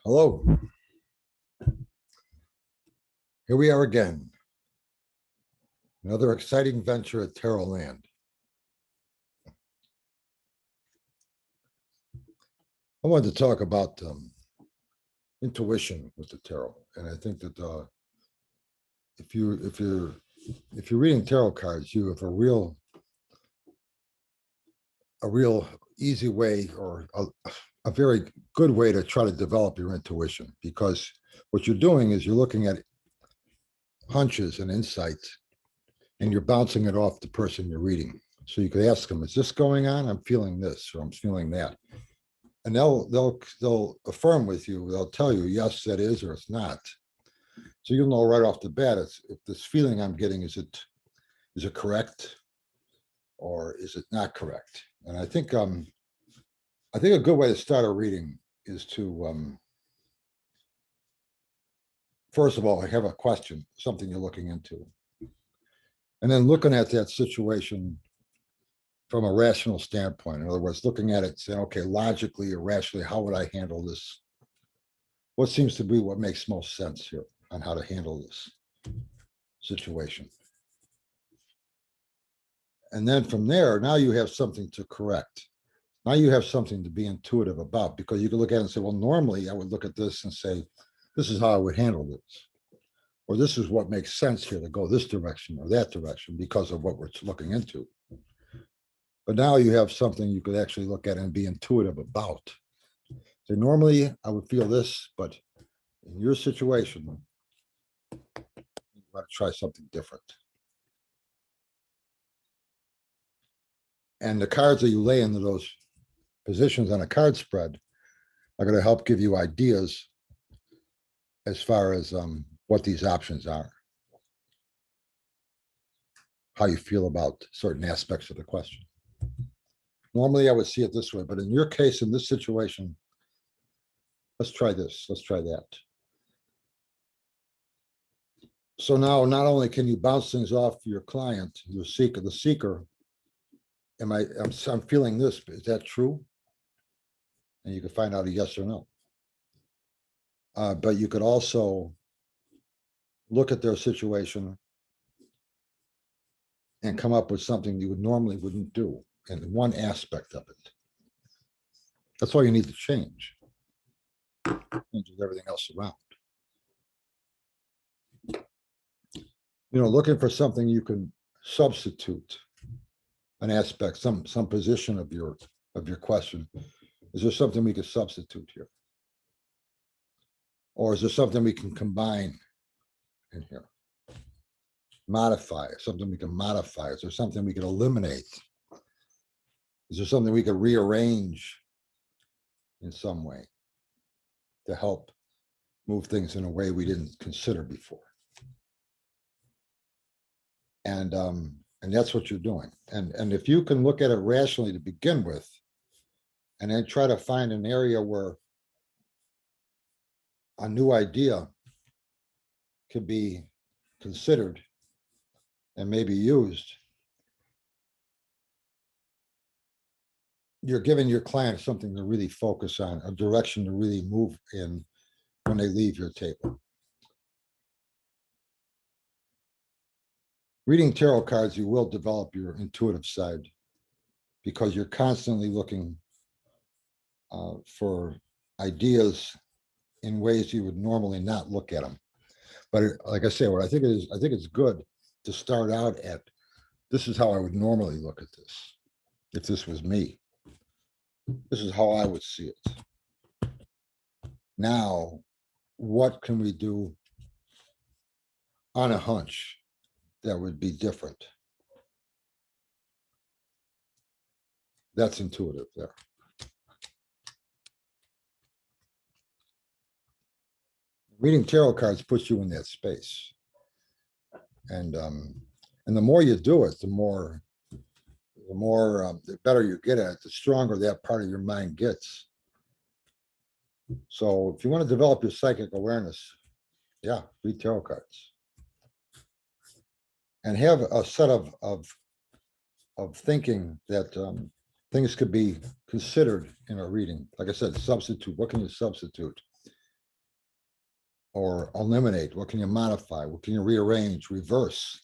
Hello. Here we are again. Another exciting venture at Tarot Land. I wanted to talk about intuition with the tarot, and I think that if you're reading tarot cards, you have a real easy way, or a very good way to try to develop your intuition, because what you're doing is you're looking at hunches and insights, and you're bouncing it off the person you're reading. So you could ask them, "Is this going on? I'm feeling this, or I'm feeling that," and they'll affirm with you. They'll tell you, "Yes, that is," or "It's not." So you'll know right off the bat, if this feeling I'm getting, is it correct, or is it not correct? And I think a good way to start a reading is to first of all, have a question, something you're looking into, and then looking at that situation from a rational standpoint. In other words, looking at it, saying, "Okay, logically or rationally, how would I handle this? What seems to be what makes most sense here on how to handle this situation?" And then from there, now you have something to correct. Now you have something to be intuitive about, because you can look at it and say, "Well, normally I would look at this and say, this is how I would handle this, or this is what makes sense here to go this direction or that direction because of what we're looking into." But now you have something you could actually look at and be intuitive about. So normally I would feel this, but in your situation, you want to try something different. And the cards that you lay into those positions on a card spread are going to help give you ideas as far as what these options are, how you feel about certain aspects of the question. Normally I would see it this way, but in your case, in this situation, let's try this, let's try that. So now, not only can you bounce things off your client, your seeker, the seeker, I'm feeling this, is that true? And you can find out a yes or no. But you could also look at their situation and come up with something you would normally wouldn't do in one aspect of it. That's all you need to change. It changes everything else around. Looking for something you can substitute an aspect, some position of your question. Is there something we could substitute here? Or is there something we can combine in here? Modify, something we can modify. Is there something we can eliminate? Is there something we could rearrange in some way to help move things in a way we didn't consider before? And that's what you're doing. And if you can look at it rationally to begin with, and then try to find an area where a new idea could be considered and maybe used, you're giving your client something to really focus on, a direction to really move in when they leave your table. Reading tarot cards, you will develop your intuitive side, because you're constantly looking for ideas in ways you would normally not look at them. But like I say, what I think it's good to start out at, this is how I would normally look at this. If this was me, this is how I would see it. Now, what can we do on a hunch that would be different? That's intuitive there. Reading tarot cards puts you in that space. And the more you do it, the better you get at it, the stronger that part of your mind gets. So if you want to develop your psychic awareness, yeah, read tarot cards. And have a set of thinking that things could be considered in a reading. Like I said, substitute. What can you substitute? or eliminate? What can you modify? What can you rearrange, reverse?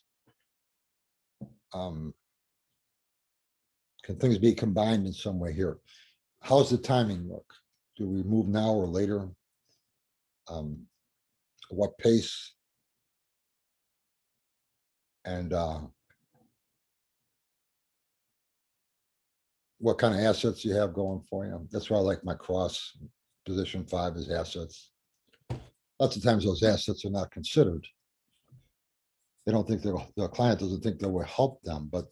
Can things be combined in some way here? How's the timing look? Do we move now or later? What pace? And what kind of assets you have going for you? That's why I like my cross position 5 is assets. Lots of times those assets are not considered. They don't think the client doesn't think they will help them, but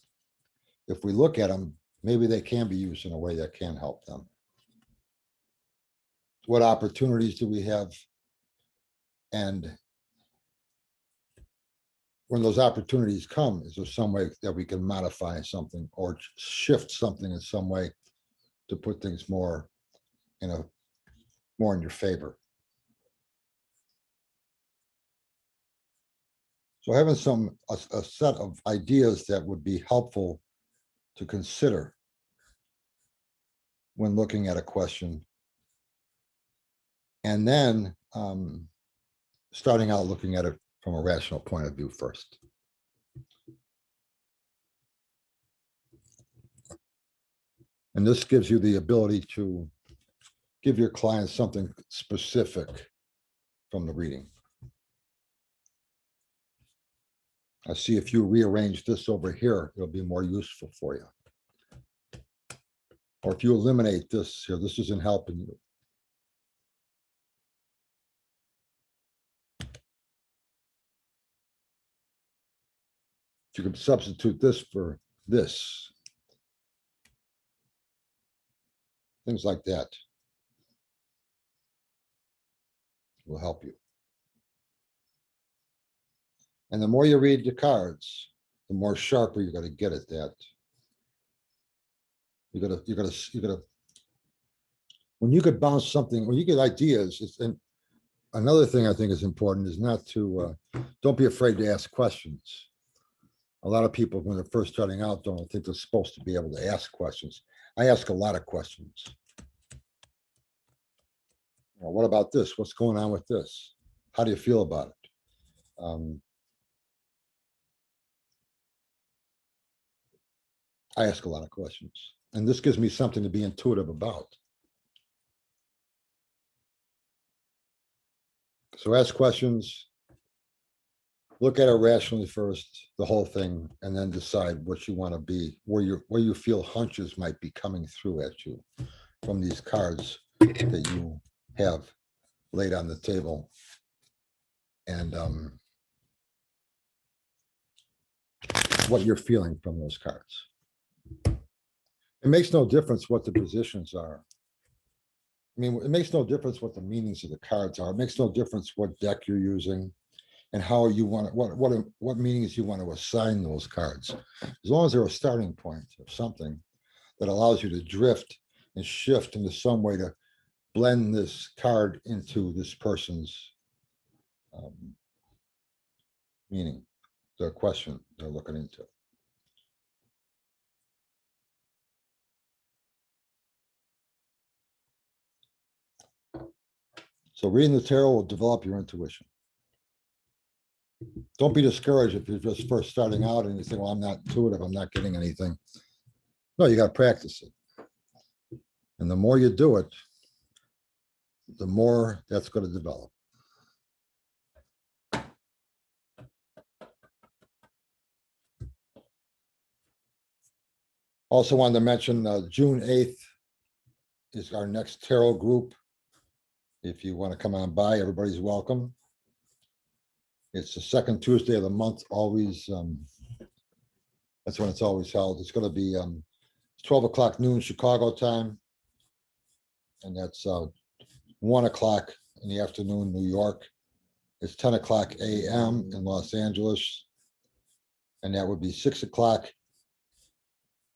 if we look at them, maybe they can be used in a way that can help them. What opportunities do we have? And when those opportunities come, is there some way that we can modify something or shift something in some way to put things more in your favor? So having a set of ideas that would be helpful to consider when looking at a question. And then starting out looking at it from a rational point of view first. And this gives you the ability to give your clients something specific from the reading. I see if you rearrange this over here, it'll be more useful for you. Or if you eliminate this here, this isn't helping you. If you can substitute this for this. Things like that will help you. And the more you read the cards, the more sharper you're going to get at that. You're gonna. When you could bounce something, when you get ideas, and another thing I think is important is not to, don't be afraid to ask questions. A lot of people, when they're first starting out, don't think they're supposed to be able to ask questions. I ask a lot of questions. Well, what about this? What's going on with this? How do you feel about it? I ask a lot of questions, and this gives me something to be intuitive about. So ask questions, look at it rationally first, the whole thing, and then decide what you want to be, where you feel hunches might be coming through at you from these cards that you have laid on the table. And what you're feeling from those cards. It makes no difference what the positions are. I mean, it makes no difference what the meanings of the cards are. It makes no difference what deck you're using and how you want it, what meanings you want to assign those cards. As long as they're a starting point of something that allows you to drift and shift into some way to blend this card into this person's meaning, the question they're looking into. So reading the tarot will develop your intuition. Don't be discouraged if you're just first starting out and you think, well, I'm not intuitive, I'm not getting anything. No, you got to practice it. And the more you do it, the more that's going to develop. Also wanted to mention June 8th is our next tarot group. If you want to come on by, everybody's welcome. It's the second Tuesday of the month, always. That's when it's always held. It's going to be 12 o'clock noon Chicago time. And that's 1 o'clock in the afternoon, New York. It's 10 o'clock a.m. in Los Angeles. And that would be 6 o'clock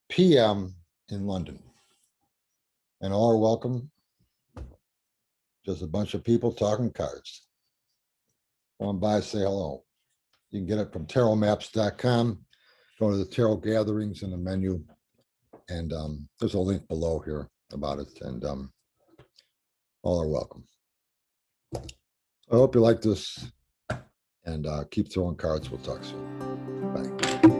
p.m. in London. And all are welcome. Just a bunch of people talking cards. Come on by, say hello. You can get it from tarotmaps.com. Go to the tarot gatherings in the menu. And there's a link below here about it. And all are welcome. I hope you like this and keep throwing cards. We'll talk soon. Bye.